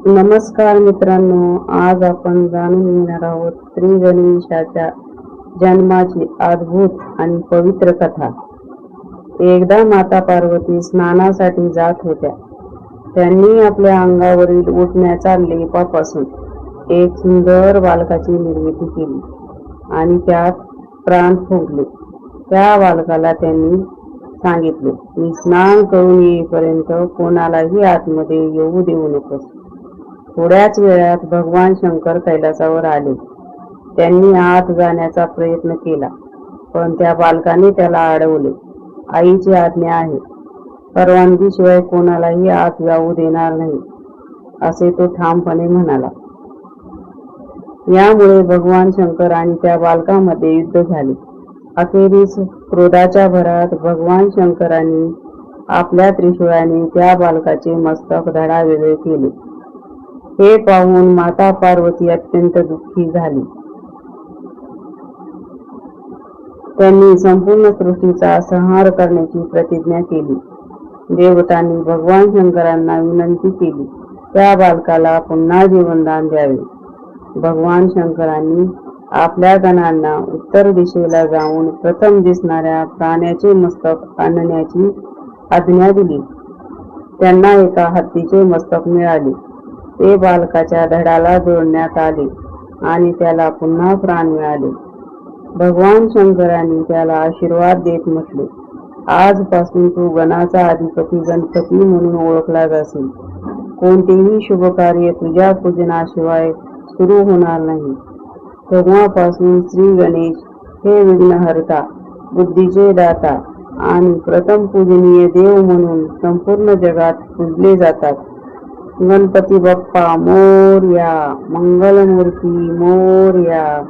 नमस्कार मित्रांनो, आज आपण जाणून घेणार आहोत श्री गणेशाच्या जन्माची अद्भुत आणि पवित्र कथा. एकदा माता पार्वती स्नानासाठी जात होत्या. त्यांनी आपल्या अंगावरील उठण्याच्या लेपापासून एक सुंदर बालकाची निर्मिती केली आणि त्यात प्राण फुंकले. त्या बालकाला त्यांनी सांगितले, मी स्नान करून येईपर्यंत कोणालाही आतमध्ये येऊ देऊ नकोस. थोड्याच वेळात भगवान शंकर कैलासावर आले. त्यांनी आत जाण्याचा प्रयत्न केला, पण त्या बालकाने त्याला अडवले. आईची आज्ञा आहे, परवानगीशिवाय कोणालाही आत जाऊ देणार नाही, असे तो ठामपणे म्हणाला. यामुळे भगवान शंकर आणि त्या बालकामध्ये युद्ध झाले. अखेरीस क्रोधाच्या भरात भगवान शंकरांनी आपल्या त्रिशूळाने त्या बालकाचे मस्तक धडावेगळे केले. हे पाहून माता पार्वती अत्यंत दुःखी झाली. त्यांनी संपूर्ण सृष्टीचा संहार करण्याची प्रतिज्ञा केली. देवतांनी भगवान शंकरांना विनंती केली, त्या बालकाला पुन्हा जीवनदान द्यावे. भगवान शंकरांनी आपल्या गणांना उत्तर दिशेला जाऊन प्रथम दिसणाऱ्या प्राण्याचे मस्तक आणण्याची आज्ञा दिली. त्यांना एका हत्तीचे मस्तक मिळाले. ते बालकाच्या धडाला जोडण्यात आले आणि त्याला पुन्हा प्राण मिळाले. भगवान शंकरांनी त्याला आशीर्वाद देत म्हटले, आजपासून तू गणाचा अधिपती गणपती म्हणून ओळखला जाशील. कोणतेही शुभ कार्य तुझ्या पूजनाशिवाय सुरू होणार नाही. तेव्हापासून श्री गणेश हे विघ्नहर्ता, बुद्धीचे दाता आणि प्रथम पूजनीय देव म्हणून संपूर्ण जगात पूजले जातात. गणपती बाप्पा मोरया, मंगलमूर्ती मोरया.